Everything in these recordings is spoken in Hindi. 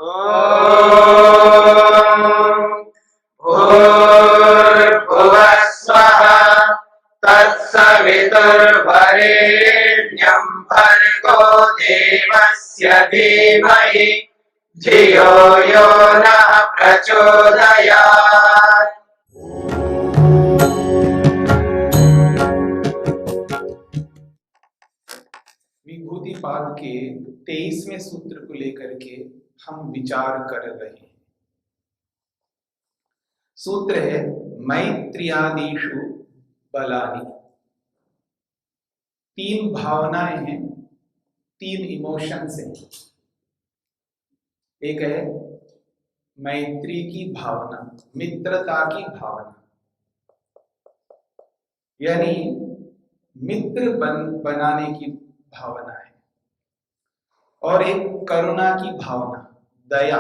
ॐ भूर्भुवः स्वः तत्सवितुर्वरेण्यं भर्गो देवस्य धीमहि धियो यो नः प्रचोदयात्। विभूतिपाद के 23वें सूत्र को लेकर के हम विचार कर रहे हैं। सूत्र है मैत्रियादिषु बलानि। 3 भावनाएं हैं, 3 इमोशंस हैं। एक है मैत्री की भावना, मित्रता की भावना, यानी मित्र बनाने की भावना है। और एक करुणा की भावना, दया।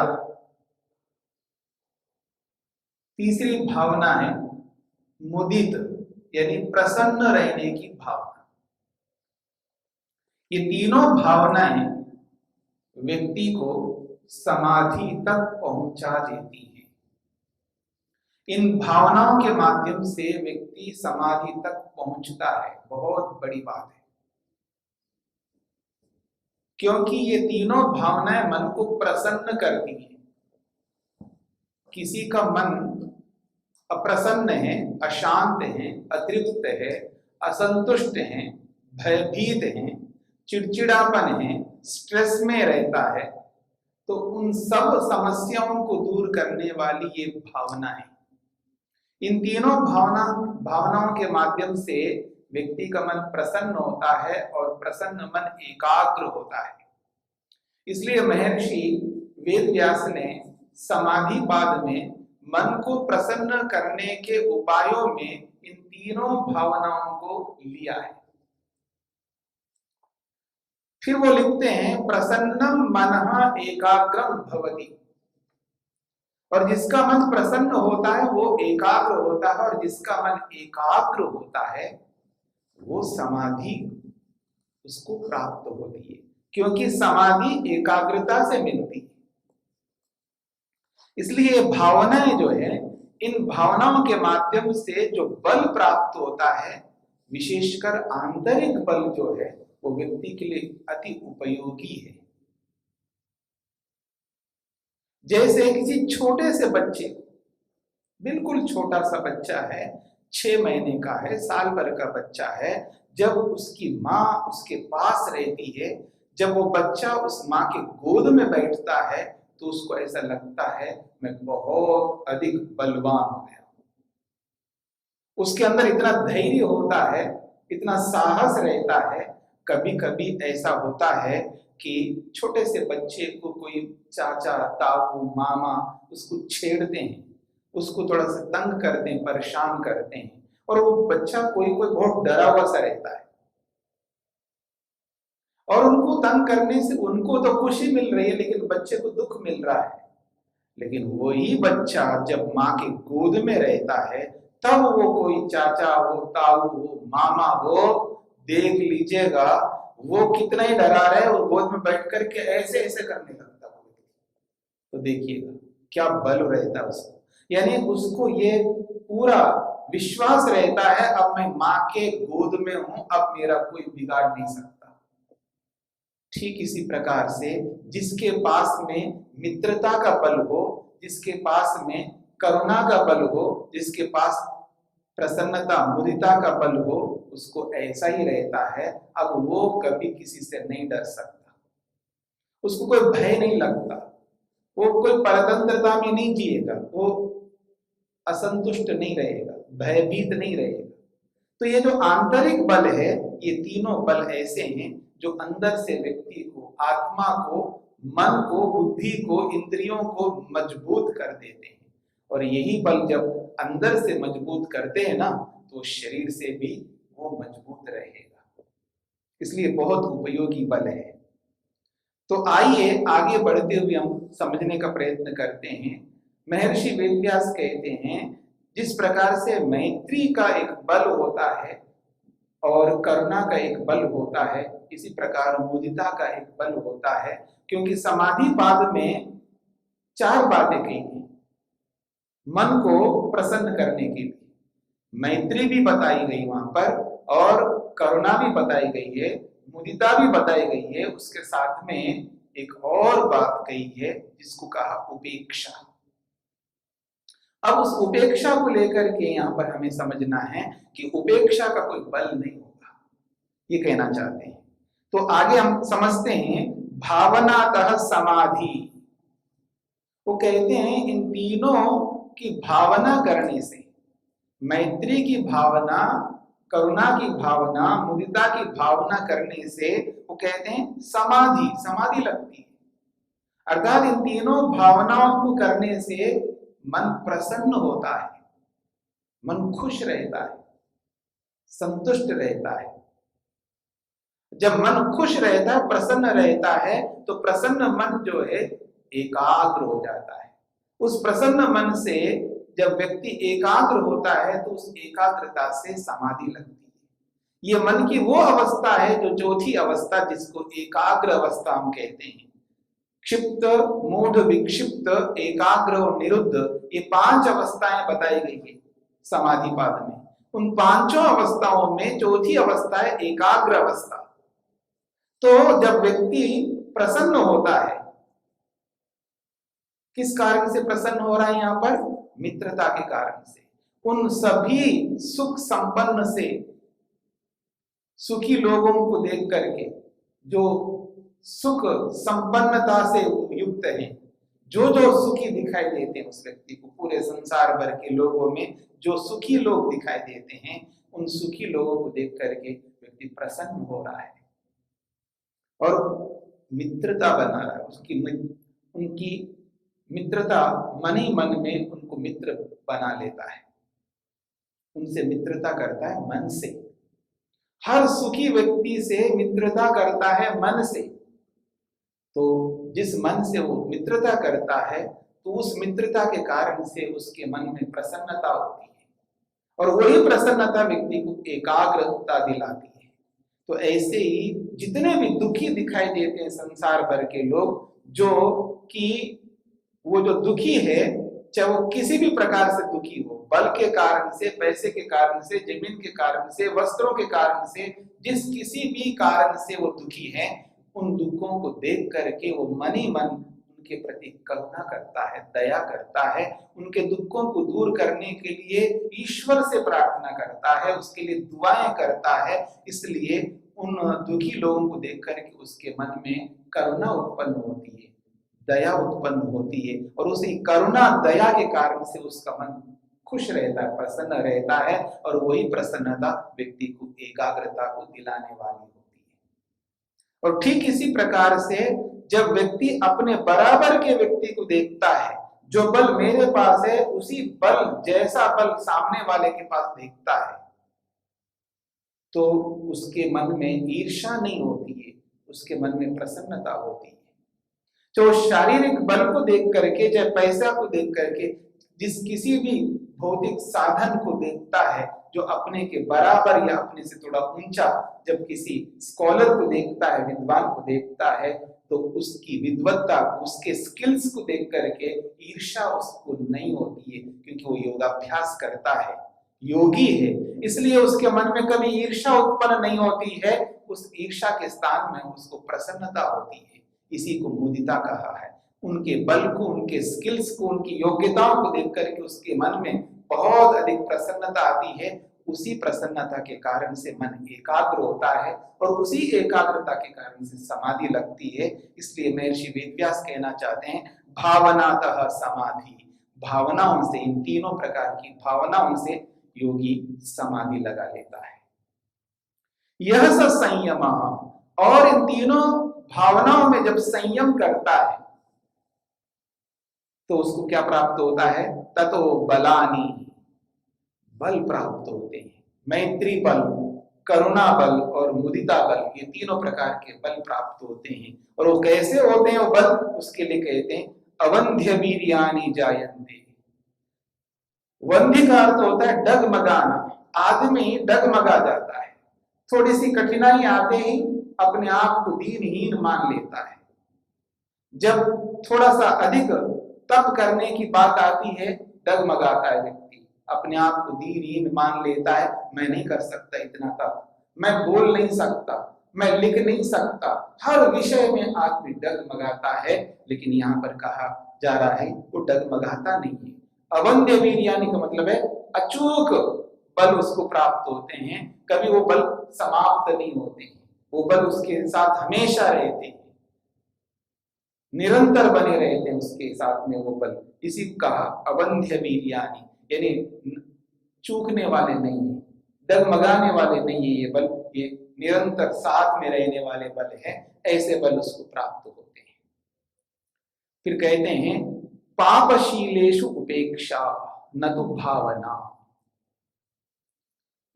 तीसरी भावना है मुदित, यानी प्रसन्न रहने की भावना। ये तीनों भावनाएं व्यक्ति को समाधि तक पहुंचा देती हैं। इन भावनाओं के माध्यम से व्यक्ति समाधि तक पहुंचता है, बहुत बड़ी बात है। क्योंकि ये तीनों भावनाएं मन को प्रसन्न करती हैं। किसी का मन अप्रसन्न है, अशांत है, अतृप्त है, असंतुष्ट है, भयभीत है, चिड़चिड़ापन है, स्ट्रेस में रहता है, तो उन सब समस्याओं को दूर करने वाली ये भावना है। इन तीनों भावनाओं के माध्यम से व्यक्ति का मन प्रसन्न होता है और प्रसन्न मन एकाग्र होता है। इसलिए महर्षि वेदव्यास ने समाधिपाद में मन को प्रसन्न करने के उपायों में इन तीनों भावनाओं को लिया है। फिर वो लिखते हैं प्रसन्नम मनः एकाग्रम भवति। और जिसका मन प्रसन्न होता है वो एकाग्र होता है, और जिसका मन एकाग्र होता है वो समाधि उसको प्राप्त होती है, क्योंकि समाधि एकाग्रता से मिलती है। इसलिए भावनाएं जो है, इन भावनाओं के माध्यम से जो बल प्राप्त होता है, विशेषकर आंतरिक बल जो है, वो व्यक्ति के लिए अति उपयोगी है। जैसे किसी छोटे से बच्चे, बिल्कुल छोटा सा बच्चा है, 6 महीने का है, साल भर का बच्चा है, जब उसकी माँ उसके पास रहती है, जब वो बच्चा उस माँ के गोद में बैठता है, तो उसको ऐसा लगता है मैं बहुत अधिक बलवान हो गया। उसके अंदर इतना धैर्य होता है, इतना साहस रहता है। कभी कभी ऐसा होता है कि छोटे से बच्चे को कोई चाचा, ताऊ, मामा उसको छेड़ते हैं, उसको थोड़ा सा तंग करते हैं, परेशान करते हैं, और वो बच्चा कोई बहुत डरा हुआ सा रहता है। और उनको तंग करने से उनको तो खुशी मिल रही है, लेकिन बच्चे को दुख मिल रहा है। लेकिन वही बच्चा जब माँ के गोद में रहता है, तब वो कोई चाचा हो, ताऊ हो, मामा हो, देख लीजिएगा वो कितना ही डरा रहे, वो गोद में बैठ करके ऐसे ऐसे करने लगता है। तो देखिएगा क्या बल रहता है उसको, यानी उसको ये पूरा विश्वास रहता है अब मैं माँ के गोद में हूं, अब मेरा कोई बिगाड़ नहीं सकता। ठीक इसी प्रकार से जिसके पास में मित्रता का बल हो, जिसके पास में करुणा का बल हो, जिसके पास प्रसन्नता, मुदिता का बल हो, उसको ऐसा ही रहता है। अब वो कभी किसी से नहीं डर सकता, उसको कोई भय नहीं लगता, वो कोई परतंत्रता में नहीं जिएगा, वो असंतुष्ट नहीं रहेगा, भयभीत नहीं रहेगा। तो ये जो आंतरिक बल है, ये तीनों बल ऐसे हैं जो अंदर से व्यक्ति को, आत्मा को, मन को, बुद्धि को, इंद्रियों को मजबूत कर देते हैं। और यही बल जब अंदर से मजबूत करते हैं ना, तो शरीर से भी वो मजबूत रहेगा। इसलिए बहुत उपयोगी बल है। तो आइए आगे बढ़ते हुए हम समझने का प्रयत्न करते हैं। महर्षि वेदव्यास कहते हैं जिस प्रकार से मैत्री का एक बल होता है और करुणा का एक बल होता है, इसी प्रकार मुदिता का एक बल होता है। क्योंकि समाधि पाद में 4 बातें कही हैं मन को प्रसन्न करने के लिए। मैत्री भी बताई गई वहां पर, और करुणा भी बताई गई है, मुदिता भी बताई गई है, उसके साथ में एक और बात कही है जिसको कहा उपेक्षा। अब उस उपेक्षा को लेकर के यहां पर हमें समझना है कि उपेक्षा का कोई बल नहीं होगा, ये कहना चाहते हैं। तो आगे हम समझते हैं भावनातः समाधि। वो कहते हैं इन तीनों की भावना करने से, मैत्री की भावना, करुणा की भावना, मुदिता की भावना करने से वो कहते हैं समाधि, समाधि लगती है। अर्थात इन तीनों भावनाओं को करने से मन प्रसन्न होता है, मन खुश रहता है, संतुष्ट रहता है। जब मन खुश रहता है, प्रसन्न रहता है, तो प्रसन्न मन जो है एकाग्र हो जाता है। उस प्रसन्न मन से जब व्यक्ति एकाग्र होता है तो उस एकाग्रता से समाधि लगती है। ये मन की वो अवस्था है जो चौथी अवस्था, जिसको एकाग्र अवस्था हम कहते हैं। क्षिप्त, मूढ़, विक्षिप्त, एकाग्र और निरुद्ध, ये 5 अवस्थाएं बताई गई है समाधि पाद में। उन 5 अवस्थाओं में चौथी अवस्था है एकाग्र अवस्था। तो जब व्यक्ति प्रसन्न होता है, किस कारण से प्रसन्न हो रहा है यहाँ पर? मित्रता के कारण से। उन सभी सुख संपन्न से, सुखी लोगों को देख करके, जो सुख संपन्नता से युक्त हैं, जो जो सुखी दिखाई देते हैं उस व्यक्ति को, पूरे संसार भर के लोगों में जो सुखी लोग दिखाई देते हैं, उन सुखी लोगों को देख करके व्यक्ति प्रसन्न हो रहा है और मित्रता बना रहा है। उनकी मित्रता मन ही मन में उनको मित्र बना लेता है, उनसे मित्रता करता है मन से। हर सुखी व्यक्ति से मित्रता करता है मन से। तो जिस मन से वो मित्रता करता है, तो उस मित्रता के कारण से उसके मन में प्रसन्नता होती है, और वही प्रसन्नता व्यक्ति को एकाग्रता दिलाती है। तो ऐसे ही जितने भी दुखी दिखाई देते हैं संसार भर के लोग, जो कि वो जो दुखी है, चाहे वो किसी भी प्रकार से दुखी हो, बल के कारण से, पैसे के कारण से, जमीन के कारण से, वस्त्रों के कारण से, जिस किसी भी कारण से वो दुखी है, उन दुखों को देख करके वो मन ही मन उनके प्रति करुणा करता है, दया करता है, उनके दुखों को दूर करने के लिए ईश्वर से प्रार्थना करता है, उसके लिए दुआएं करता है। इसलिए उन दुखी लोगों को देख करके उसके मन में करुणा उत्पन्न होती है, दया उत्पन्न होती है, और उसी करुणा दया के कारण से उसका मन खुश रहता है, प्रसन्न रहता है, और वही प्रसन्नता व्यक्ति को एकाग्रता को दिलाने वाली होती है। और ठीक इसी प्रकार से जब व्यक्ति अपने बराबर के व्यक्ति को देखता है, जो बल मेरे पास है उसी बल जैसा बल सामने वाले के पास देखता है, तो उसके मन में ईर्ष्या नहीं होती है, उसके मन में प्रसन्नता होती है। तो शारीरिक बल को देख करके, चाहे पैसा को देख करके, जिस किसी भी भौतिक साधन को देखता है जो अपने के बराबर या अपने से थोड़ा ऊंचा, जब किसी स्कॉलर को देखता है, विद्वान को देखता है, तो उसकी विद्वत्ता, उसके स्किल्स को देख करके ईर्ष्या उसको नहीं होती है, क्योंकि वो योगाभ्यास करता है, योगी है, इसलिए उसके मन में कभी ईर्ष्या उत्पन्न नहीं होती है। उस ईर्ष्या के स्थान में उसको प्रसन्नता होती है। इसी को मुदिता कहा है। उनके बल को, उनके स्किल्स को, उनकी योग्यताओं को देख करके उसके मन में बहुत अधिक प्रसन्नता आती है। उसी प्रसन्नता के कारण से मन एकाग्र होता है, और उसी एकाग्रता के कारण से समाधि लगती है। इसलिए महर्षि वेदव्यास कहना चाहते हैं भावनातः समाधि, भावनाओं से, इन तीनों प्रकार की भावनाओं से योगी समाधि लगा लेता है। यह स संयम, और इन तीनों भावनाओं में जब संयम करता है तो उसको क्या प्राप्त होता है? ततो बलानि, बल प्राप्त होते हैं। मैत्री बल, करुणा बल और मुदिता बल, ये तीनों प्रकार के बल प्राप्त होते हैं। और वो कैसे होते हैं वो बल? उसके लिए कहते हैं अवंध्य वीर्यानि जायन्ते। वंध्य का अर्थ होता है डगमगाना, आदमी डगमगा जाता है, थोड़ी सी कठिनाई आते ही अपने आप को दीनहीन मान लेता है। जब थोड़ा सा अधिक तब करने की बात आती है, डगमगाता है व्यक्ति, अपने आप को दीनहीन मान लेता है, मैं नहीं कर सकता इतना तप, मैं बोल नहीं सकता, मैं लिख नहीं सकता, हर विषय में आदमी डगमगाता है। लेकिन यहाँ पर कहा जा रहा है वो डगमगाता नहीं है। अवंद्य वीर यानी का मतलब है अचूक बल उसको प्राप्त होते हैं, कभी वो बल समाप्त नहीं होते हैं, वो बल उसके साथ हमेशा रहते हैं, निरंतर बने रहते हैं उसके साथ में वो बल। इसी को कहा अवंध्य वीर्यानि, यानी चूकने वाले नहीं है, डगमगाने वाले नहीं है ये बल, ये निरंतर साथ में रहने वाले बल है, ऐसे बल उसको प्राप्त होते हैं। फिर कहते हैं पापशीलेषु उपेक्षा न तो भावना।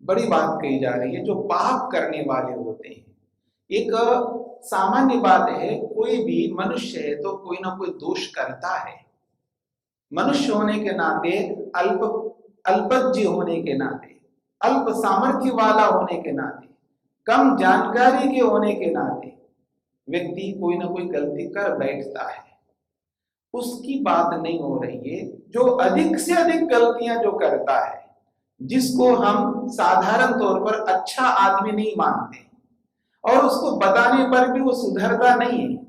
बड़ी बात कही जा रही है, जो पाप करने वाले होते हैं, एक सामान्य बात है, कोई भी मनुष्य है तो कोई ना कोई दोष करता है। मनुष्य होने के नाते, अल्पज्ञ होने के नाते, अल्प सामर्थ्य वाला होने के नाते, कम जानकारी के होने के नाते व्यक्ति कोई ना कोई गलती कर बैठता है। उसकी बात नहीं हो रही है जो अधिक से अधिक गलतियां जो करता है, जिसको हम साधारण तौर पर अच्छा आदमी नहीं मानते और उसको बताने पर भी वो सुधरता नहीं है।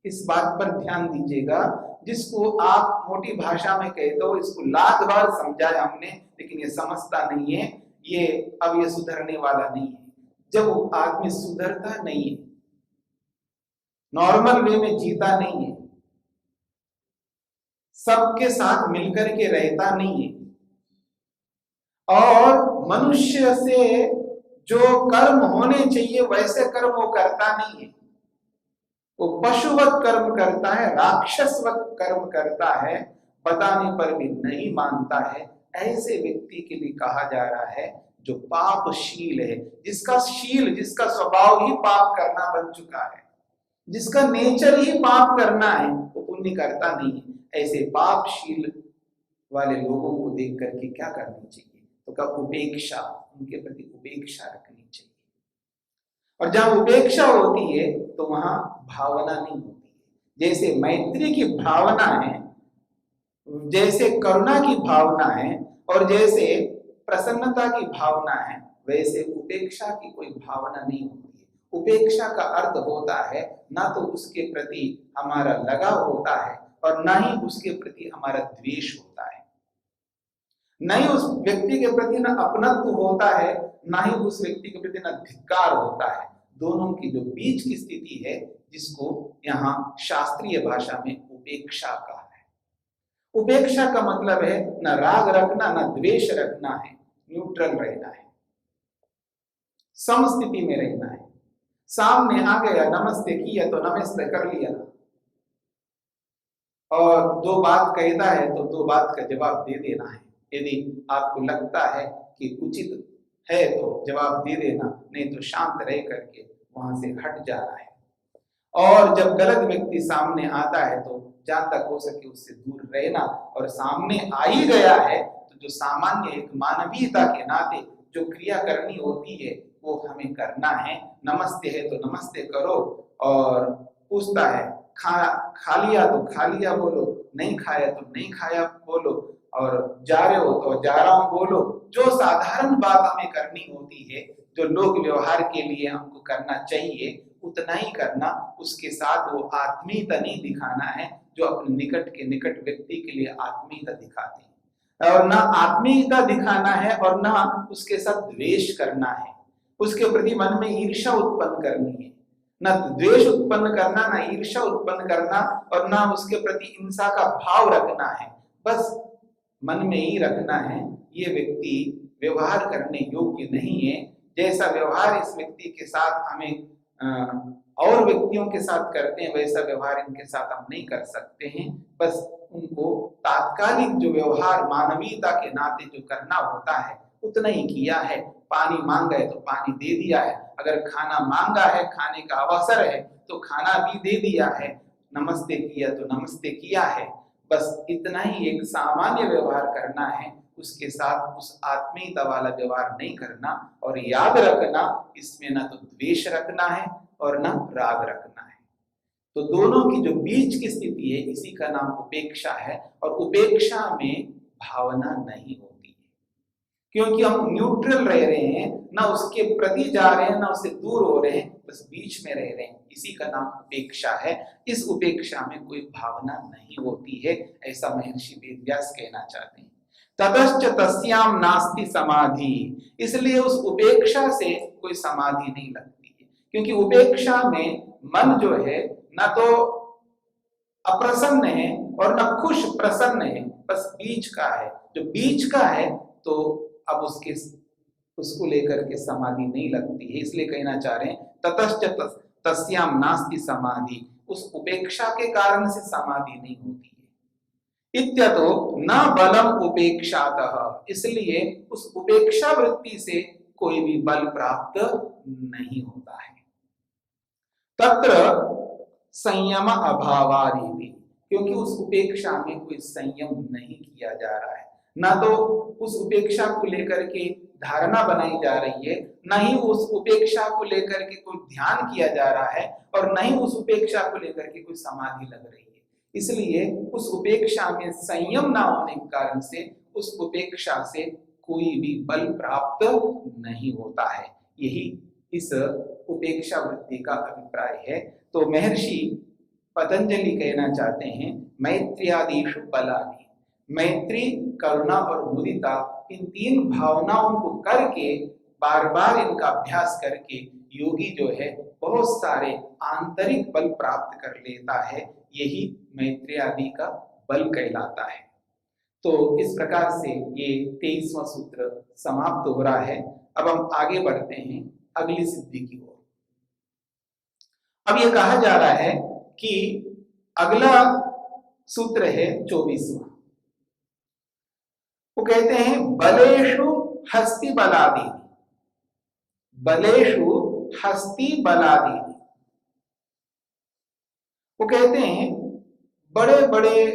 इस बात पर ध्यान दीजिएगा, जिसको आप मोटी भाषा में कहते हो, इसको लाख बार समझाया हमने लेकिन ये समझता नहीं है, ये अब ये सुधरने वाला नहीं है। जब आदमी सुधरता नहीं है, नॉर्मल वे में जीता नहीं है, सबके साथ मिलकर के रहता नहीं है, और मनुष्य से जो कर्म होने चाहिए वैसे कर्म वो करता नहीं है, वो पशुवत कर्म करता है, राक्षसवत कर्म करता है, बताने पर भी नहीं मानता है। ऐसे व्यक्ति के लिए कहा जा रहा है जो पापशील है, जिसका शील, जिसका स्वभाव ही पाप करना बन चुका है, जिसका नेचर ही पाप करना है, वो पुण्य करता नहीं है। ऐसे पापशील वाले लोगों को देख करके क्या करनी चाहिए, तो क्या उपेक्षा, उनके प्रति उपेक्षा रखनी चाहिए। और जहां उपेक्षा होती है तो वहां भावना नहीं होती है। जैसे मैत्री की भावना है, जैसे करुणा की भावना है, और जैसे प्रसन्नता की भावना है, वैसे उपेक्षा की कोई भावना नहीं होती है। उपेक्षा का अर्थ होता है ना तो उसके प्रति हमारा लगाव होता है और ना ही उसके प्रति हमारा द्वेष होता है, न ही उस व्यक्ति के प्रति न अपनत्व होता है, ना ही उस व्यक्ति के प्रति न धिक्कार होता है। दोनों की जो बीच की स्थिति है, जिसको यहाँ शास्त्रीय भाषा में उपेक्षा कहा है। उपेक्षा का मतलब है न राग रखना न द्वेष रखना है, न्यूट्रल रहना है, समस्थिति में रहना है। सामने आ गया, नमस्ते किया तो नमस्ते कर लिया, और दो बात कहता है तो दो बात का जवाब दे देना है। यदि आपको लगता है कि उचित है तो जवाब दे देना, नहीं तो शांत रह करके वहां से हट जाना है। और जब गलत व्यक्ति सामने आता है तो जहां तक हो सके उससे दूर रहना, और सामने आ ही गया है तो जो सामान्य एक मानवीयता के नाते जो क्रिया करनी होती है वो हमें करना है। नमस्ते है तो नमस्ते करो, और पूछता है खा लिया तो खा लिया बोलो, नहीं खाया तो नहीं खाया बोलो, और जा रहे हो तो जा रहा हूं बोलो। जो साधारण बात हमें करनी होती है, जो लोक व्यवहार के लिए हमको करना चाहिए, उतना ही करना। उसके साथ वो आत्मीयता नहीं दिखाना है जो अपने निकट के निकट व्यक्ति के लिए आत्मीयता दिखाते हैं, और ना आत्मीयता दिखाना है और ना उसके साथ द्वेष करना है, उसके प्रति मन में ईर्ष्या उत्पन्न करनी है, ना द्वेष उत्पन्न करना, ना ईर्ष्या उत्पन्न करना, और ना उसके प्रति हिंसा का भाव रखना है। बस मन में ही रखना है ये व्यक्ति व्यवहार करने योग्य नहीं है। जैसा व्यवहार इस व्यक्ति के साथ हमें और व्यक्तियों के साथ करते हैं, वैसा व्यवहार इनके साथ हम नहीं कर सकते हैं। बस उनको तात्कालिक जो व्यवहार मानवीयता के नाते जो करना होता है उतना ही किया है। पानी मांगा है तो पानी दे दिया है, अगर खाना मांगा है, खाने का अवसर है तो खाना भी दे दिया है, नमस्ते किया तो नमस्ते किया है। बस इतना ही एक सामान्य व्यवहार करना है, उसके साथ उस आत्मीयता वाला व्यवहार नहीं करना। और याद रखना, इसमें ना तो द्वेष रखना है और ना राग रखना है। तो दोनों की जो बीच की स्थिति है इसी का नाम उपेक्षा है। और उपेक्षा में भावना नहीं होती है, क्योंकि हम न्यूट्रल रह रहे हैं, ना उसके प्रति जा रहे हैं ना उससे दूर हो रहे हैं, बस बीच में रह रहे हैं, इसी का नाम उपेक्षा है। इस उपेक्षा में कोई भावना नहीं होती है, ऐसा महर्षि वेदव्यास कहना चाहते हैं। ततश्च तस्याम नास्ति समाधि, इसलिए उस उपेक्षा से कोई समाधि नहीं लगती है, क्योंकि उपेक्षा में मन जो है न तो अप्रसन्न है और न खुश प्रसन्न है, बस बीच का है। जो बीच का है तो अब उसको लेकर के समाधि नहीं लगती है, इसलिए कहना चाह रहे हैं ततश्च तस्याम नास्ति समाधि, उस उपेक्षा के कारण से समाधि नहीं होती है। इत्यतो न बलम उपेक्षातः, इसलिए उस उपेक्षा वृत्ति से कोई भी बल प्राप्त नहीं होता है। तत्र संयम अभावादि, क्योंकि उस उपेक्षा में कोई संयम नहीं किया जा रहा है, ना तो उस उपेक्षा को लेकर के धारणा बनाई जा रही है, न ही उस उपेक्षा को लेकर के कोई ध्यान किया जा रहा है, और न ही उस उपेक्षा को लेकर के कोई समाधि लग रही है। इसलिए उस उपेक्षा में संयम ना होने के कारण से उस उपेक्षा से कोई भी बल प्राप्त नहीं होता है। यही इस उपेक्षा वृत्ति का अभिप्राय है। तो महर्षि पतंजलि कहना चाहते हैं मैत्र्यादिषु बलानि, मैत्री, करुणा और मुदिता, इन तीन भावनाओं को करके बार बार इनका अभ्यास करके योगी जो है बहुत सारे आंतरिक बल प्राप्त कर लेता है। यही मैत्री आदि का बल कहलाता है। तो इस प्रकार से ये 23वां सूत्र समाप्त हो रहा है। अब हम आगे बढ़ते हैं अगली सिद्धि की ओर। अब ये कहा जा रहा है कि अगला सूत्र है 24वां। वो कहते हैं बलेषु हस्ति बलादि, बलेषु हस्ति बलादि। वो कहते हैं बड़े बड़े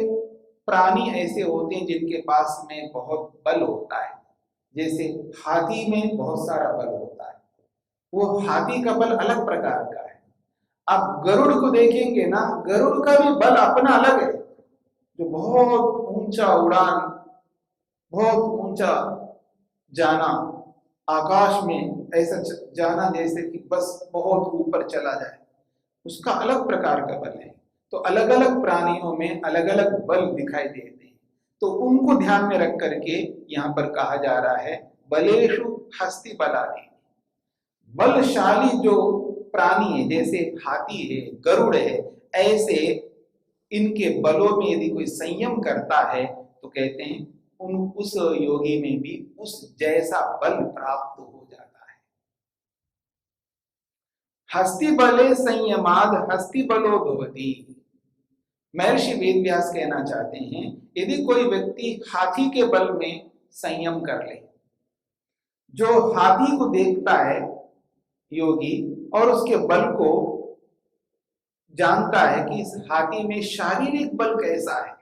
प्राणी ऐसे होते हैं जिनके पास में बहुत बल होता है। जैसे हाथी में बहुत सारा बल होता है, वो हाथी का बल अलग प्रकार का है। आप गरुड़ को देखेंगे ना, गरुड़ का भी बल अपना अलग है, जो बहुत ऊंचा उड़ान, बहुत ऊंचा जाना, आकाश में ऐसा जाना जैसे कि बस बहुत ऊपर चला जाए, उसका अलग प्रकार का बल है। तो अलग अलग प्राणियों में अलग अलग बल दिखाई देते हैं, तो उनको ध्यान में रख करके यहाँ पर कहा जा रहा है बलेषु हस्ति बलादि। बलशाली जो प्राणी है, जैसे हाथी है, गरुड़ है, ऐसे इनके बलों में यदि कोई संयम करता है तो कहते हैं उस योगी में भी उस जैसा बल प्राप्त हो जाता है। हस्ति बले संयमाद हस्ति बलो भवति। महर्षि वेदव्यास कहना चाहते हैं यदि कोई व्यक्ति हाथी के बल में संयम कर ले, जो हाथी को देखता है योगी और उसके बल को जानता है कि इस हाथी में शारीरिक बल कैसा है,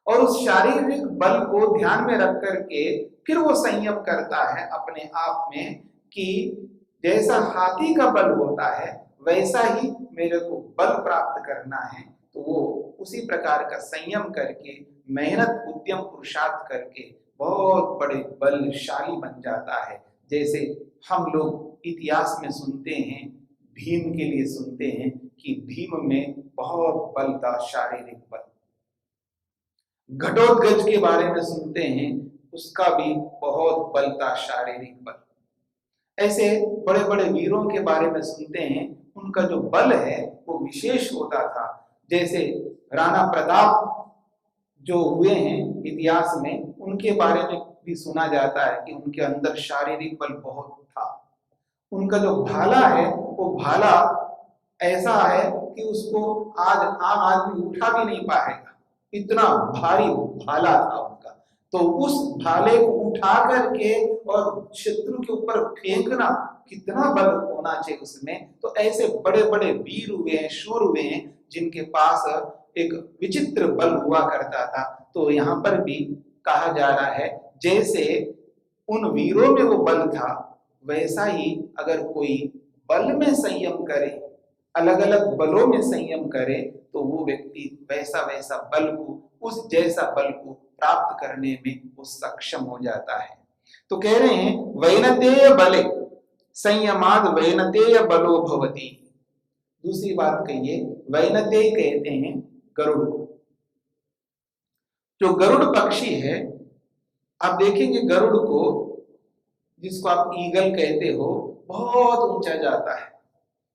और उस शारीरिक बल को ध्यान में रख करके फिर वो संयम करता है अपने आप में कि जैसा हाथी का बल होता है वैसा ही मेरे को बल प्राप्त करना है, तो वो उसी प्रकार का संयम करके मेहनत उद्यम पुरुषार्थ करके बहुत बड़े बलशाली बन जाता है। जैसे हम लोग इतिहास में सुनते हैं, भीम के लिए सुनते हैं कि भीम में बहुत बल था, शारीरिक बल। घटोत्कच के बारे में सुनते हैं, उसका भी बहुत बल था, शारीरिक बल। ऐसे बड़े बड़े वीरों के बारे में सुनते हैं, उनका जो बल है वो विशेष होता था। जैसे राणा प्रताप जो हुए हैं इतिहास में, उनके बारे में भी सुना जाता है कि उनके अंदर शारीरिक बल बहुत था। उनका जो भाला है वो भाला ऐसा है कि उसको आज आम आदमी उठा भी नहीं पाएगा, इतना भारी भाला था उनका। तो उस भाले को उठा करके और शत्रु के ऊपर फेंकना, कितना बल होना चाहिए उसमें। तो ऐसे बड़े बड़े वीर हुए हैं, शूर हुए हैं, जिनके पास एक विचित्र बल हुआ करता था। तो यहाँ पर भी कहा जा रहा है जैसे उन वीरों में वो बल था, वैसा ही अगर कोई बल में संयम करे अलग अलग बलों में संयम करे तो वो व्यक्ति वैसा वैसा बल को, उस जैसा बल को प्राप्त करने में वो सक्षम हो जाता है। तो कह रहे हैं वैनतेय बले संयमाद वैनतेय बलो भवति। दूसरी बात कहिए, वैनतेय कहते हैं गरुड़ को। जो गरुड़ पक्षी है, आप देखेंगे गरुड़ को, जिसको आप ईगल कहते हो, बहुत ऊंचा जाता है,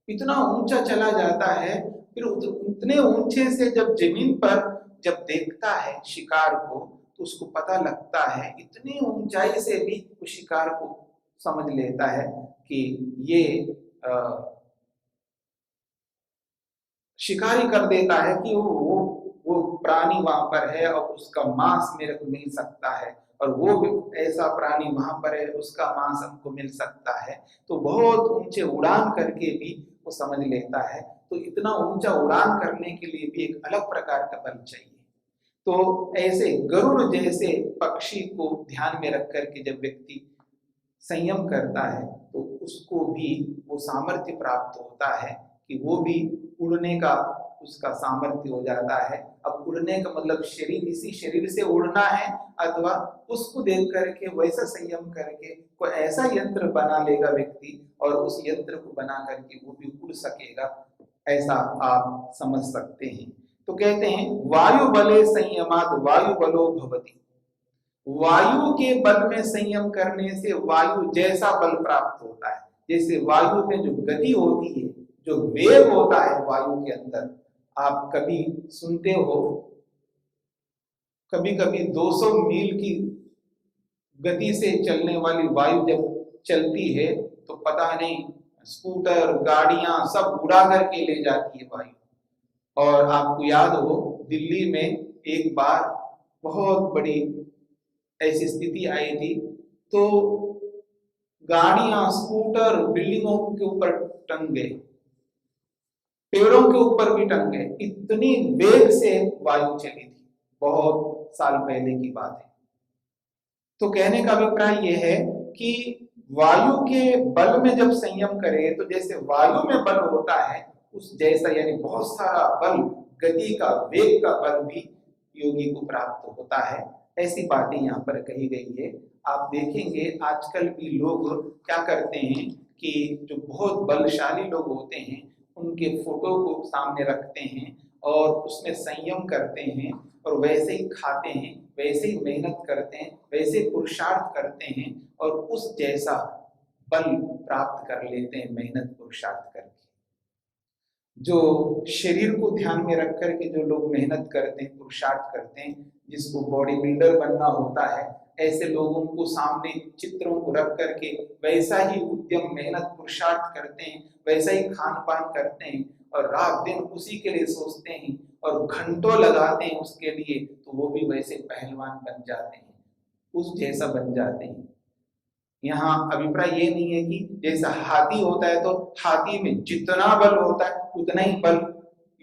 इतना ऊंचा चला जाता है, फिर उतने ऊंचे से जब जमीन पर जब देखता है शिकार को तो उसको पता लगता है, इतनी ऊंचाई से भी वो शिकार को समझ लेता है कि ये शिकारी कर देता है कि वो प्राणी वहां पर है और उसका मांस मेरे को मिल सकता है, और वो भी ऐसा प्राणी वहां पर है उसका मांस हमको मिल सकता है। तो बहुत ऊंचे उड़ान करके भी वो समझ लेता है। तो इतना ऊंचा उड़ान करने के लिए भी एक अलग प्रकार का बल चाहिए। तो ऐसे गरुड़ जैसे पक्षी को ध्यान में रख करके जब व्यक्ति संयम करता है तो उसको भी वो सामर्थ्य प्राप्त होता है कि वो भी उड़ने का उसका सामर्थ्य हो जाता है। अब उड़ने का मतलब शरीर, इसी शरीर से उड़ना है, अथवा उसको देख करके वैसा संयम करके कोई ऐसा यंत्र बना लेगा व्यक्ति और उस यंत्र को बना करके वो भी उड़ सकेगा, ऐसा आप समझ सकते हैं। तो कहते हैं वायु बले संयमाद वायु बलो भवति। वायु के बल में संयम करने से वायु जैसा बल प्राप्त होता है। जैसे वायु में जो गति होती है, जो वेग होता है वायु के अंदर, आप कभी सुनते हो कभी कभी 200 मील की गति से चलने वाली वायु जब चलती है तो पता नहीं स्कूटर गाड़ियां सब उड़ा करके ले जाती है वायु। और आपको याद हो दिल्ली में एक बार बहुत बड़ी ऐसी स्थिति आई थी, तो गाड़ियां स्कूटर बिल्डिंगों के ऊपर टंग गए, पेड़ों के ऊपर भी टंग गए, इतनी वेग से वायु चली थी। बहुत साल पहले की बात है। तो कहने का अभिप्राय यह है कि वायु के बल में जब संयम करे तो जैसे वायु में बल होता है उस जैसा, यानी बहुत सारा बल, गति का, वेग का बल भी योगी को प्राप्त होता है। ऐसी बातें यहाँ पर कही गई है। आप देखेंगे आजकल भी लोग क्या करते हैं कि जो बहुत बलशाली लोग होते हैं उनके फोटो को सामने रखते हैं और उसमें संयम करते हैं और वैसे ही खाते हैं, वैसे ही मेहनत करते हैं, वैसे पुरुषार्थ करते हैं और उस जैसा बल प्राप्त कर लेते हैं मेहनत पुरुषार्थ करके। जो शरीर को ध्यान में रख करके जो लोग मेहनत करते हैं, पुरुषार्थ करते हैं, जिसको बॉडी बिल्डर बनना होता है, ऐसे लोगों को सामने चित्रों को रख करके वैसा ही उद्यम मेहनत पुरुषार्थ करते हैं, वैसा ही खान पान करते हैं और रात दिन उसी के लिए सोचते हैं और घंटों लगाते हैं उसके लिए, तो वो भी वैसे पहलवान बन जाते हैं, उस जैसा बन जाते हैं। यहाँ अभिप्राय ये नहीं है कि जैसा हाथी होता है तो हाथी में जितना बल होता है उतना ही बल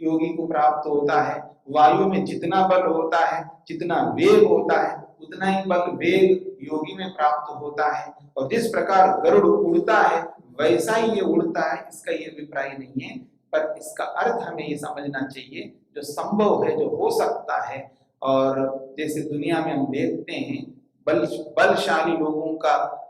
योगी को प्राप्त होता है, वायु में जितना बल होता है, जितना वेग होता है उतना ही बल वेग योगी में प्राप्त होता है। और जिस प्रकार गरुड़ उड़ता है वैसा ही ये उड़ता है, इसका ये अभिप्राय नहीं है, पर इसका अर्थ हमें ये समझना चाहिए जो संभव है, जो हो सकता है। और जैसे दुनिया में हम देखते हैं बलशाली लोगों का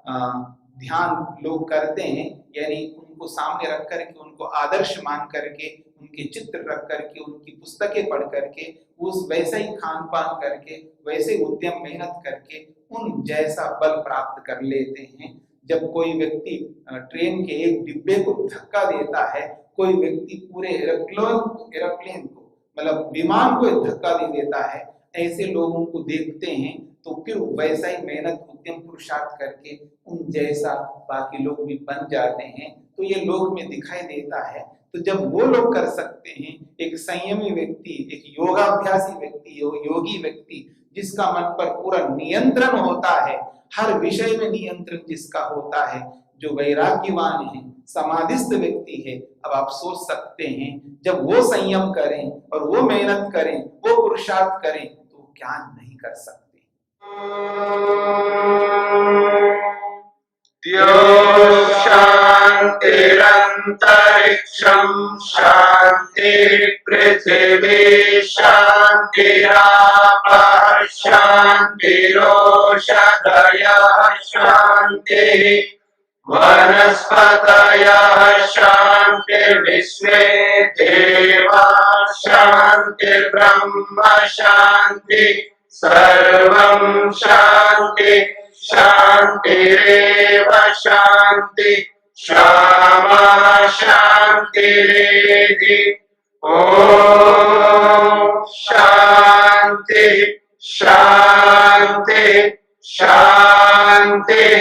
ध्यान लोग करते हैं, यानी उनको सामने रख करके, उनको आदर्श मान करके, उनके चित्र रख करके, उनकी पुस्तकें पढ़ करके, उस वैसा ही खान पान करके, वैसे उद्यम मेहनत करके उन जैसा बल प्राप्त कर लेते हैं। जब कोई व्यक्ति ट्रेन के एक डिब्बे को धक्का देता है, कोई व्यक्ति पूरे एरोप्लेन को मतलब विमान को धक्का दे देता है, ऐसे लोगों को देखते हैं तो फिर वैसा ही मेहनत उद्यम पुरुषार्थ करके उन जैसा बाकी लोग भी बन जाते हैं। तो ये लोग में दिखाई देता है। तो जब वो लोग कर सकते हैं, एक संयमी व्यक्ति, एक योगाभ्यासी व्यक्ति, योगी व्यक्ति जिसका मन पर पूरा नियंत्रण होता है, हर विषय में नियंत्रण जिसका होता है, जो वैराग्यवान है, समाधिस्थ व्यक्ति है, अब आप सोच सकते हैं जब वो संयम करें और वो मेहनत करें, वो पुरुषार्थ करें तो क्या नहीं कर सकते। शांति शान्तिरन्तरिक्षं शान्तिः पृथिवी शान्तिरापः शान्तिरोषधयः शान्तिः वनस्पतयः शान्तिर्विश्वे देवाः शान्तिर्ब्रह्म शान्ति सर्वं शान्ति शान्तिरेव शान्ति क्षमा शान्तिरेधि ॐ शान्ति शान्ति शान्तिः